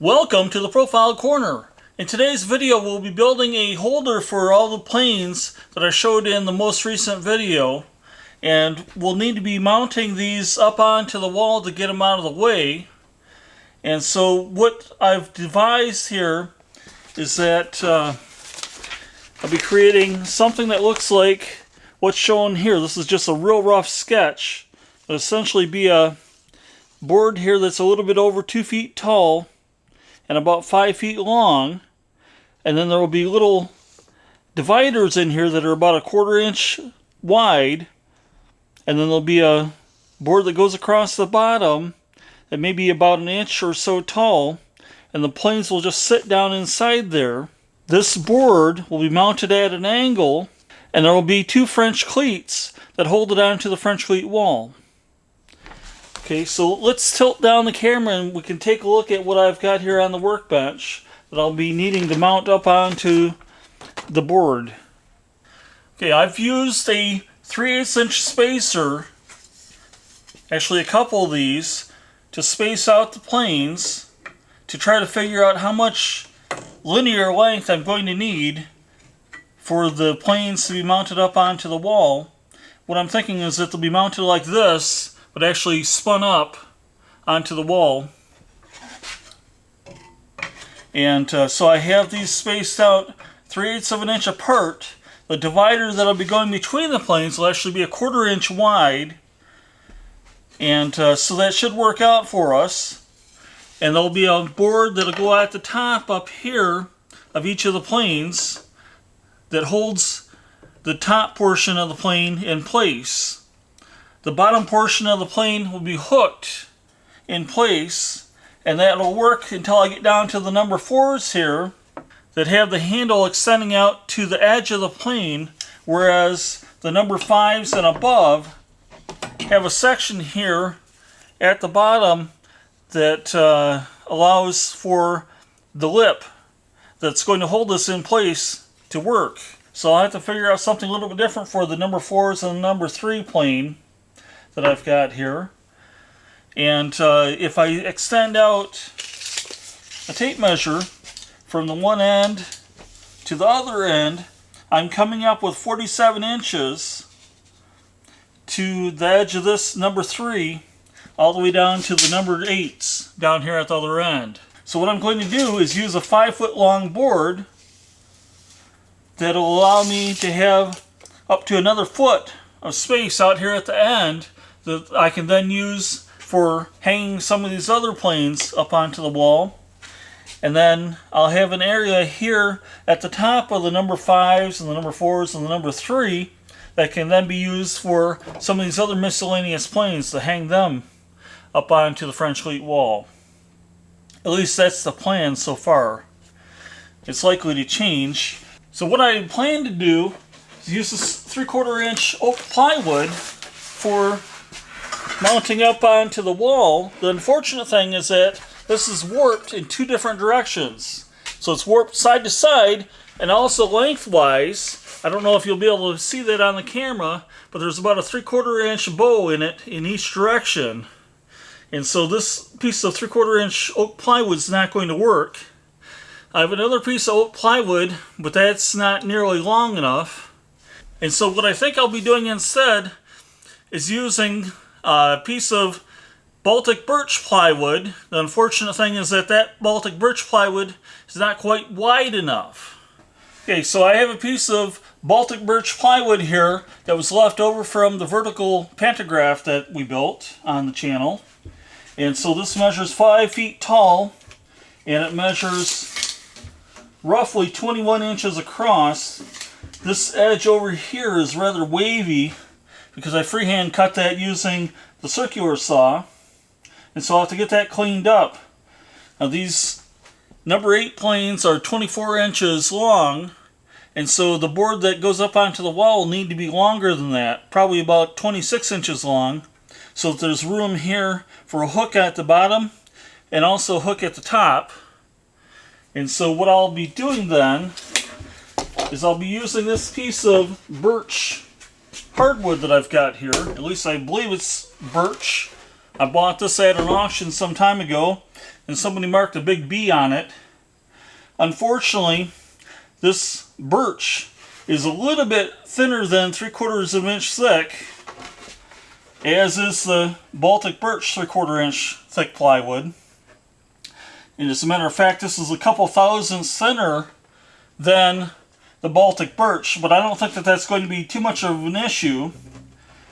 Welcome to the Profile Corner. In today's video we'll be building a holder for all the planes that I showed in the most recent video, and we'll need to be mounting these up onto the wall to get them out of the way. And so what I've devised here is that I'll be creating something that looks like what's shown here. This is just a real rough sketch. It'll essentially be a board here that's a little bit over 2 feet tall and about 5 feet long, and then there will be little dividers in here that are about 1/4 inch wide, and then there'll be a board that goes across the bottom that may be about 1 inch or so tall, and the planes will just sit down inside there. This board will be mounted at an angle, and there will be 2 French cleats that hold it onto the French cleat wall. Okay, so let's tilt down the camera and we can take a look at what I've got here on the workbench that I'll be needing to mount up onto the board. Okay, I've used a 3/8 inch spacer, actually a couple of these, to space out the planes to try to figure out how much linear length I'm going to need for the planes to be mounted up onto the wall. What I'm thinking is that they'll be mounted like this, but actually spun up onto the wall. And so I have these spaced out 3/8 of an inch apart. The divider that'll be going between the planes will actually be 1/4 inch wide, and so that should work out for us. And there'll be a board that'll go at the top up here of each of the planes that holds the top portion of the plane in place. The bottom portion of the plane will be hooked in place, and that'll work until I get down to the number 4s here that have the handle extending out to the edge of the plane, whereas the number 5s and above have a section here at the bottom that allows for the lip that's going to hold this in place to work. So I'll have to figure out something a little bit different for the number 4s and the number 3 plane that I've got here. And if I extend out a tape measure from the one end to the other end, I'm coming up with 47 inches to the edge of this number 3 all the way down to the number 8s down here at the other end. So what I'm going to do is use a 5-foot long board that'll allow me to have up to another foot of space out here at the end that I can then use for hanging some of these other planes up onto the wall. And then I'll have an area here at the top of the number 5s and the number 4s and the number 3 that can then be used for some of these other miscellaneous planes to hang them up onto the French cleat wall. At least that's the plan so far. It's likely to change. So what I plan to do is use this 3/4 inch oak plywood for mounting up onto the wall. The unfortunate thing is that this is warped in 2 different directions. So it's warped side to side and also lengthwise. I don't know if you'll be able to see that on the camera, but there's about a 3/4 inch bow in it in each direction. And so this piece of 3/4 inch oak plywood is not going to work. I have another piece of oak plywood, but that's not nearly long enough. And so what I think I'll be doing instead is using a piece of Baltic birch plywood. The unfortunate thing is that that Baltic birch plywood is not quite wide enough. Okay, so I have a piece of Baltic birch plywood here that was left over from the vertical pantograph that we built on the channel. And so this measures 5 feet tall, and it measures roughly 21 inches across. This edge over here is rather wavy because I freehand cut that using the circular saw, and so I'll have to get that cleaned up. Now these number 8 planes are 24 inches long, and so the board that goes up onto the wall will need to be longer than that, probably about 26 inches long, so that there's room here for a hook at the bottom and also a hook at the top. And so what I'll be doing then is I'll be using this piece of birch hardwood that I've got here. At least I believe it's birch. I bought this at an auction some time ago, and somebody marked a big B on it. Unfortunately, this birch is a little bit thinner than 3/4 of an inch thick, as is the Baltic birch 3/4 inch thick plywood. And as a matter of fact, this is a couple thousandths thinner than the Baltic birch, but I don't think that that's going to be too much of an issue.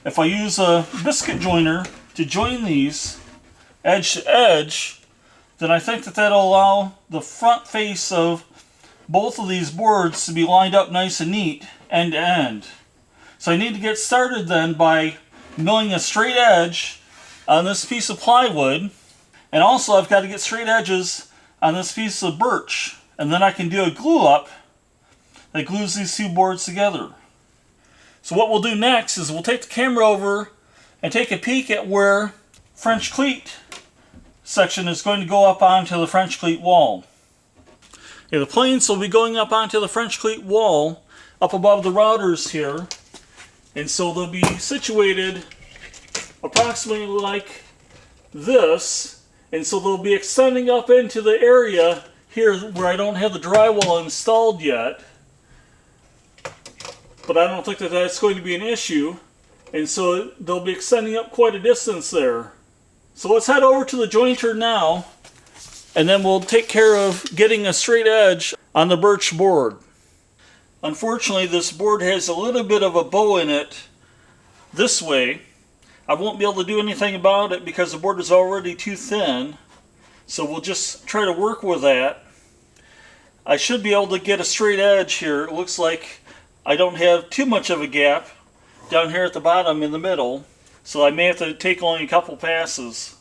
If I use a biscuit joiner to join these edge to edge, then I think that that'll allow the front face of both of these boards to be lined up nice and neat, end to end. So I need to get started then by milling a straight edge on this piece of plywood, and also I've got to get straight edges on this piece of birch, and then I can do a glue up that glues these two boards together. So what we'll do next is we'll take the camera over and take a peek at where French cleat section is going to go up onto the French cleat wall. Okay, the planes will be going up onto the French cleat wall up above the routers here, and so they'll be situated approximately like this, and so they'll be extending up into the area here where I don't have the drywall installed yet. But I don't think that that's going to be an issue, and so they'll be extending up quite a distance there. So let's head over to the jointer now, and then we'll take care of getting a straight edge on the birch board. Unfortunately, this board has a little bit of a bow in it this way. I won't be able to do anything about it because the board is already too thin, so we'll just try to work with that. I should be able to get a straight edge here. It looks like I don't have too much of a gap down here at the bottom in the middle, so I may have to take only a couple passes.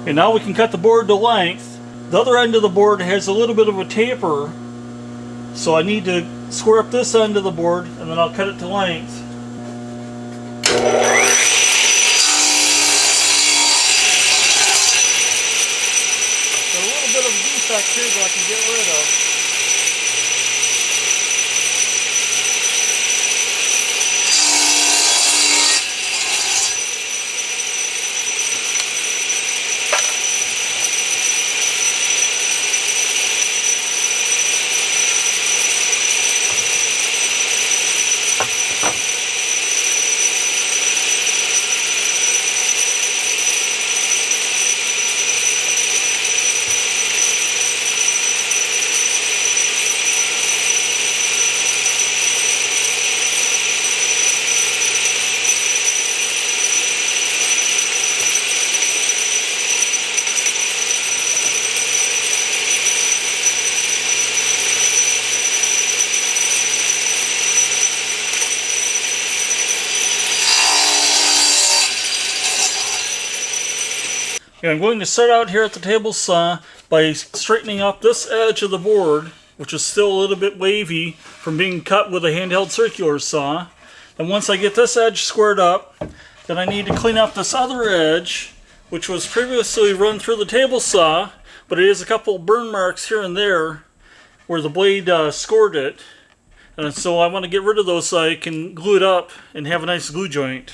And now we can cut the board to length. The other end of the board has a little bit of a taper, so I need to square up this end of the board and then I'll cut it to length. There's a little bit of a defect here that I can get rid of. Okay, I'm going to start out here at the table saw by straightening up this edge of the board, which is still a little bit wavy from being cut with a handheld circular saw. And once I get this edge squared up, then I need to clean up this other edge, which was previously run through the table saw, but it has a couple burn marks here and there where the blade scored it. And so I want to get rid of those so I can glue it up and have a nice glue joint.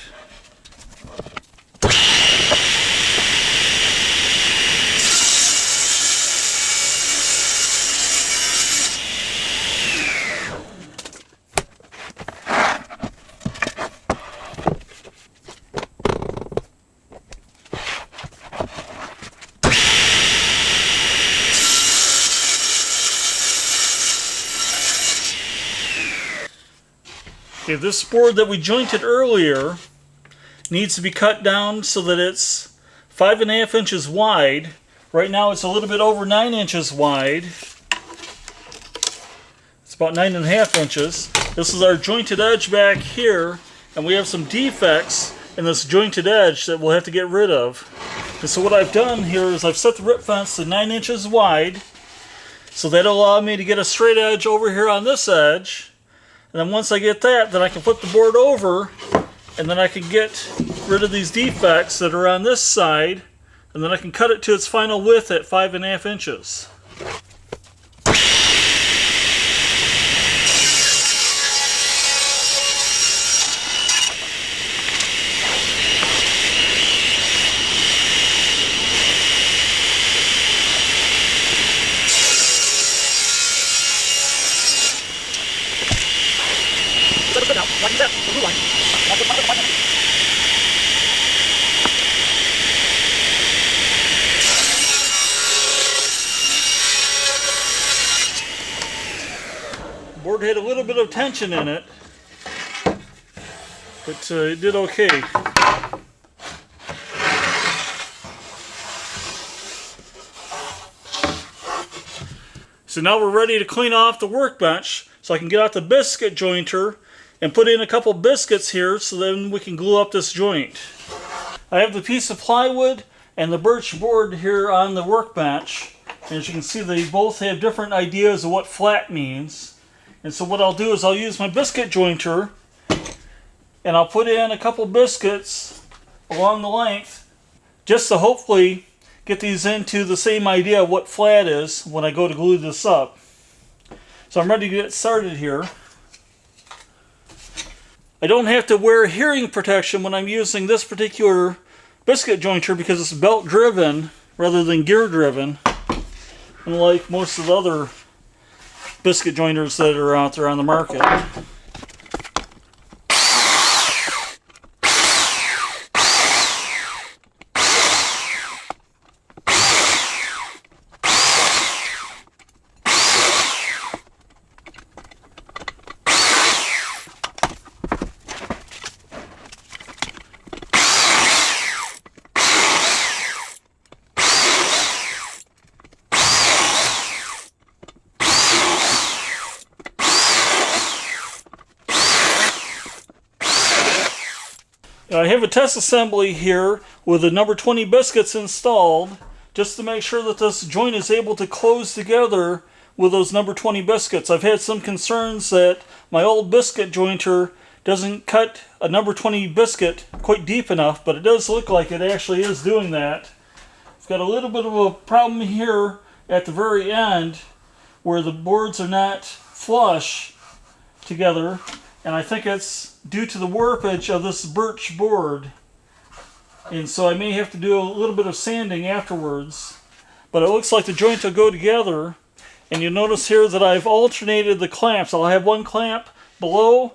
Okay, this board that we jointed earlier needs to be cut down so that it's 5.5 inches wide. Right now it's a little bit over 9 inches wide. It's about 9.5 inches. This is our jointed edge back here, and we have some defects in this jointed edge that we'll have to get rid of. And so what I've done here is I've set the rip fence to 9 inches wide, so that'll allow me to get a straight edge over here on this edge. And then once I get that, then I can flip the board over, and then I can get rid of these defects that are on this side, and then I can cut it to its final width at 5.5 inches. The board had a little bit of tension in it, but it did okay. So now we're ready to clean off the workbench, so I can get out the biscuit jointer and put in a couple biscuits here so then we can glue up this joint. I have the piece of plywood and the birch board here on the workbench. And as you can see, they both have different ideas of what flat means. And so what I'll do is I'll use my biscuit jointer and I'll put in a couple biscuits along the length just to hopefully get these into the same idea of what flat is when I go to glue this up. So I'm ready to get started here. I don't have to wear hearing protection when I'm using this particular biscuit jointer because it's belt driven rather than gear driven, unlike most of the other biscuit jointers that are out there on the market. I have a test assembly here with the number 20 biscuits installed just to make sure that this joint is able to close together with those number 20 biscuits. I've had some concerns that my old biscuit jointer doesn't cut a number 20 biscuit quite deep enough, but it does look like it actually is doing that. I've got a little bit of a problem here at the very end where the boards are not flush together, and I think it's due to the warpage of this birch board, and so I may have to do a little bit of sanding afterwards, but it looks like the joint will go together. And you'll notice here that I've alternated the clamps. I'll have one clamp below,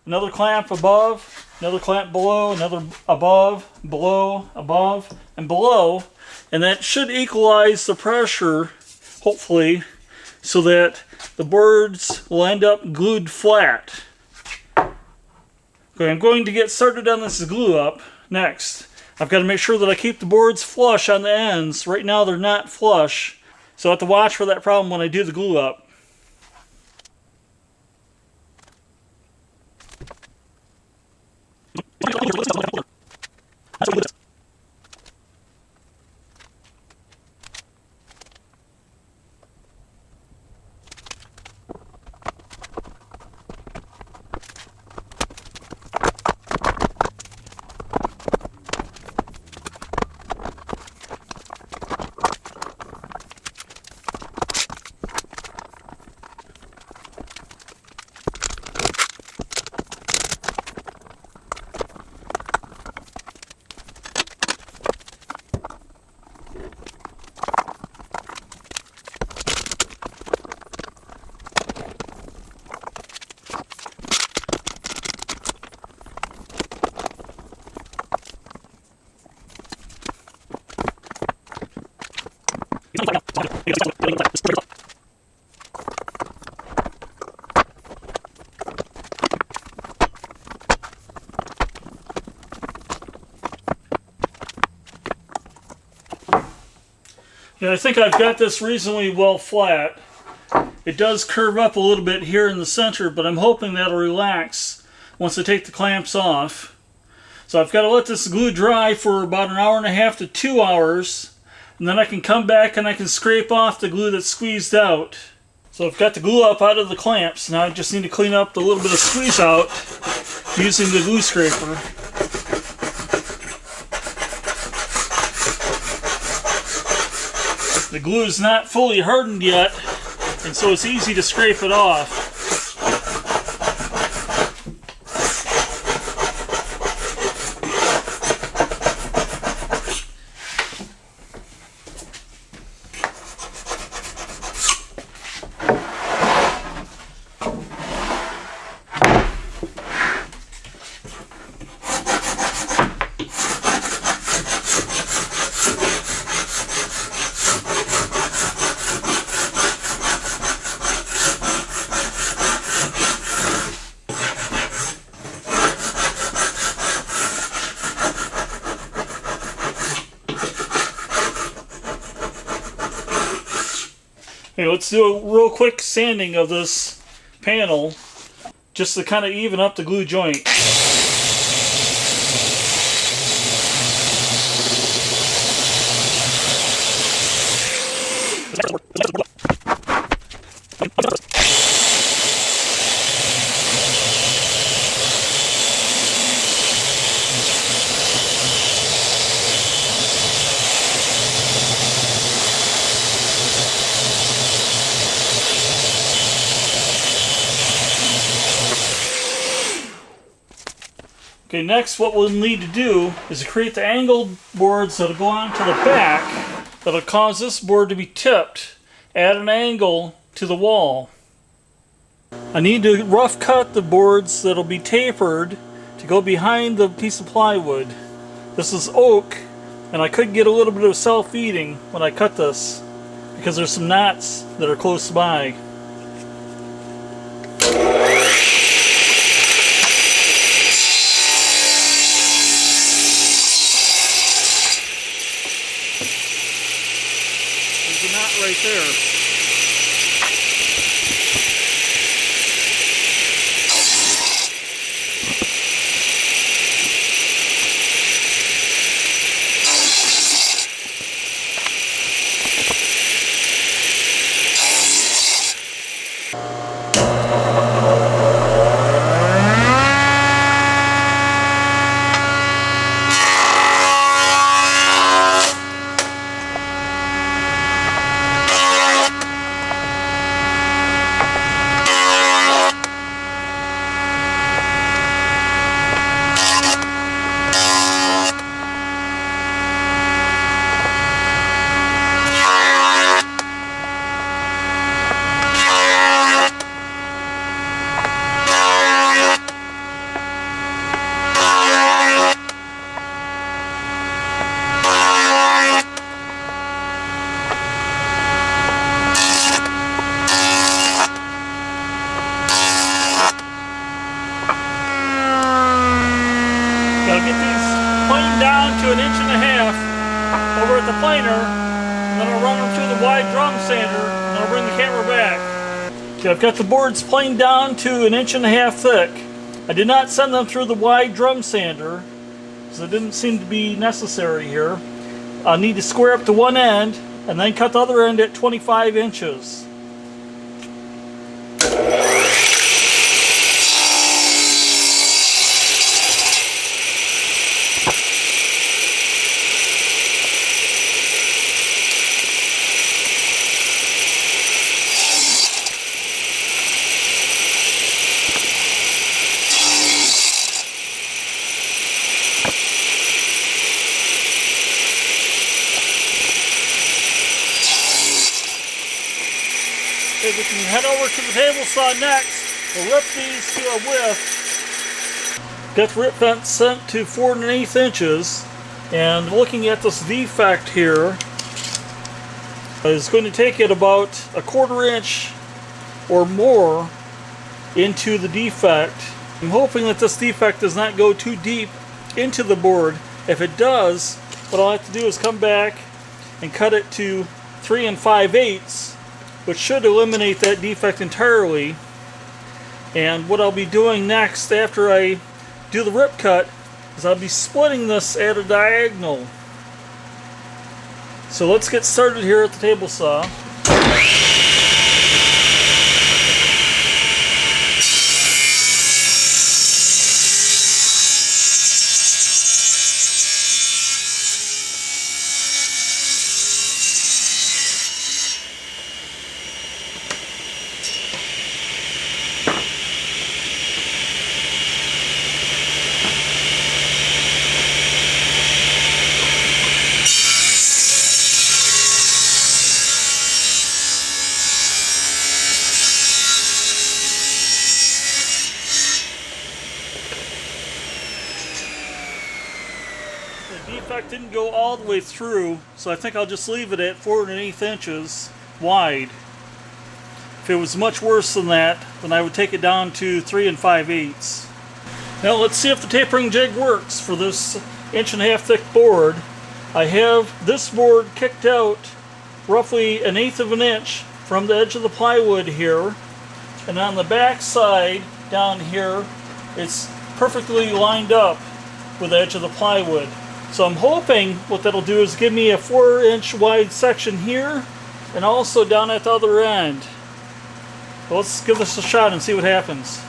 another clamp above, another clamp below, another above, below, above, and below, and that should equalize the pressure, hopefully, so that the boards will end up glued flat. Okay, I'm going to get started on this glue up next. I've got to make sure that I keep the boards flush on the ends. Right now they're not flush, so I have to watch for that problem when I do the glue up. Yeah, I think I've got this reasonably well flat. It does curve up a little bit here in the center, but I'm hoping that'll relax once I take the clamps off. So I've got to let this glue dry for about 1.5 to 2 hours, and then I can come back and I can scrape off the glue that's squeezed out. So I've got the glue up out of the clamps. Now I just need to clean up the little bit of squeeze out using the glue scraper. The glue is not fully hardened yet, and so it's easy to scrape it off. Okay, let's do a real quick sanding of this panel just to kind of even up the glue joint. Okay, next what we'll need to do is to create the angled boards that'll go on to the back that'll cause this board to be tipped at an angle to the wall. I need to rough cut the boards that'll be tapered to go behind the piece of plywood. This is oak, and I could get a little bit of self-feeding when I cut this because there's some knots that are close by. There's a knot right there. To 1.5 inches over at the planer, and then I'll run them through the wide drum sander, and I'll bring the camera back. Okay, I've got the boards planed down to 1.5 inches thick. I did not send them through the wide drum sander, so it didn't seem to be necessary here. I'll need to square up to one end, and then cut the other end at 25 inches. Okay, we can head over to the table saw next. We'll rip these to a width. Got the rip vent sent to 4.1/8 inches. And looking at this defect here, it's going to take it about 1/4 inch or more into the defect. I'm hoping that this defect does not go too deep into the board. If it does, what I'll have to do is come back and cut it to 3 5/8, which should eliminate that defect entirely. And what I'll be doing next after I do the rip cut is I'll be splitting this at a diagonal. So let's get started here at the table saw. defect didn't go all the way through, so I think I'll just leave it at 4.1/8 inches wide. If it was much worse than that, then I would take it down to 3 5/8. Now let's see if the tapering jig works for this 1.5 inch thick board. I have this board kicked out roughly 1/8 inch from the edge of the plywood here, and on the back side down here it's perfectly lined up with the edge of the plywood. So I'm hoping what that'll do is give me a 4-inch wide section here and also down at the other end. Well, let's give this a shot and see what happens.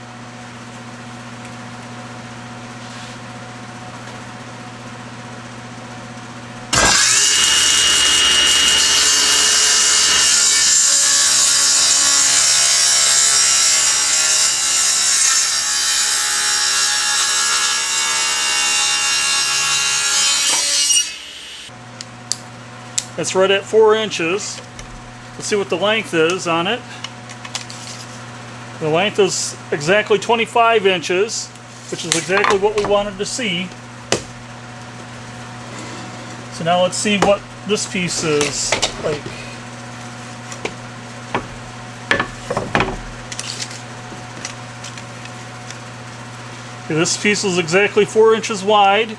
It's right at 4 inches. Let's see what the length is on it. The length is exactly 25 inches, which is exactly what we wanted to see. So now let's see what this piece is like. Okay, this piece is exactly 4 inches wide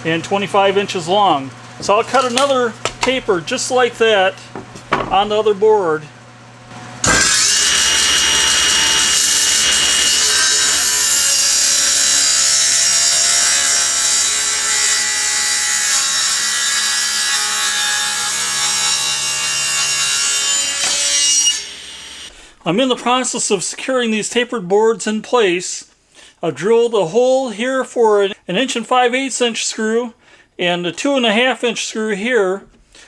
and 25 inches long. So I'll cut another taper just like that on the other board. I'm in the process of securing these tapered boards in place. I've drilled a hole here for an 1 5/8 inch screw and a 2.5 inch screw here.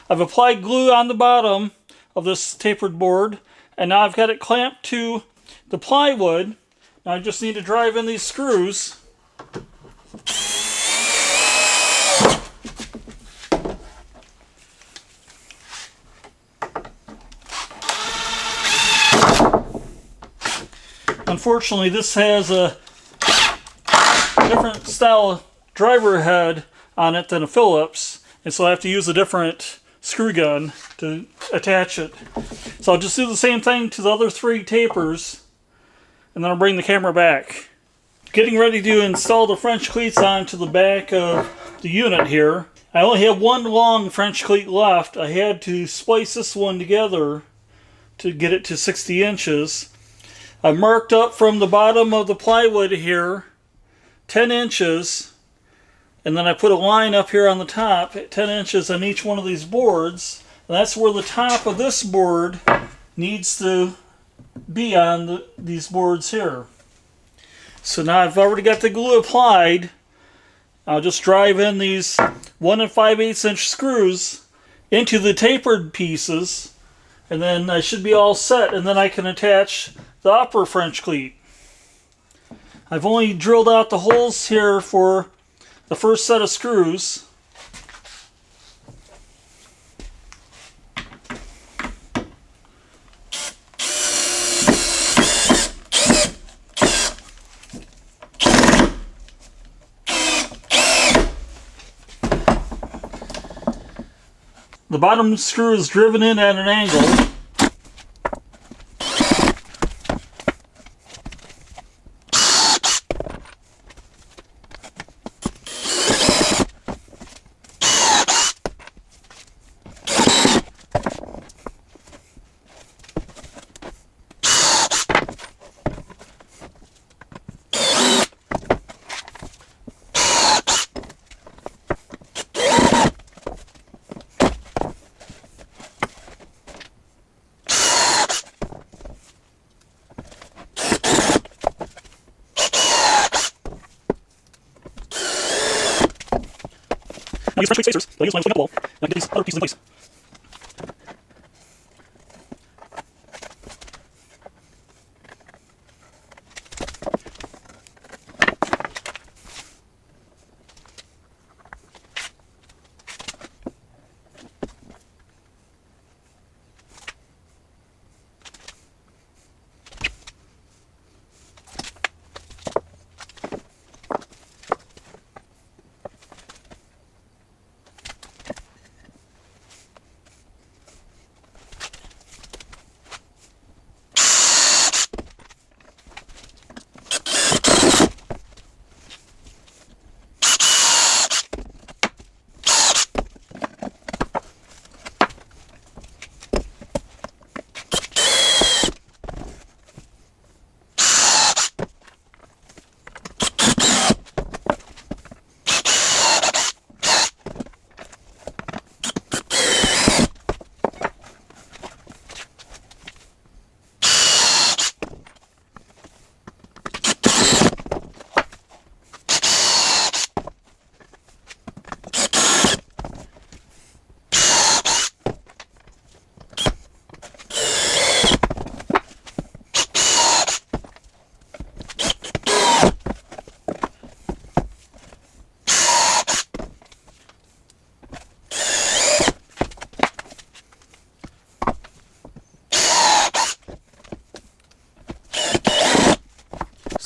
I've applied glue on the bottom of this tapered board, and now I've got it clamped to the plywood. Now I just need to drive in these screws. Unfortunately, this has a different style driver head on it than a Phillips, and so I have to use a different screw gun to attach it. So I'll just do the same thing to the other 3 tapers, and then I'll bring the camera back. Getting ready to install the French cleats onto the back of the unit here. I only have one long French cleat left. I had to splice this one together to get it to 60 inches. I've marked up from the bottom of the plywood here 10 inches, and then I put a line up here on the top at 10 inches on each one of these boards, and that's where the top of this board needs to be on these boards here. So now I've already got the glue applied. I'll just drive in these 1 5/8 inch screws into the tapered pieces, and then I should be all set, and then I can attach the upper French cleat. I've only drilled out the holes here for the first set of screws. The bottom screw is driven in at an angle. I use French spacers, but I use my wall, and I can get these other pieces in place.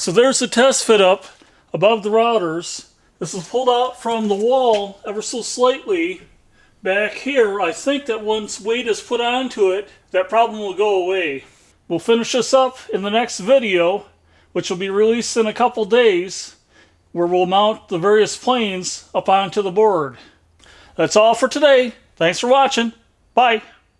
So there's the test fit up above the routers. This is pulled out from the wall ever so slightly back here. I think that once weight is put onto it, that problem will go away. We'll finish this up in the next video, which will be released in a couple days, where we'll mount the various planes up onto the board. That's all for today. Thanks for watching. Bye.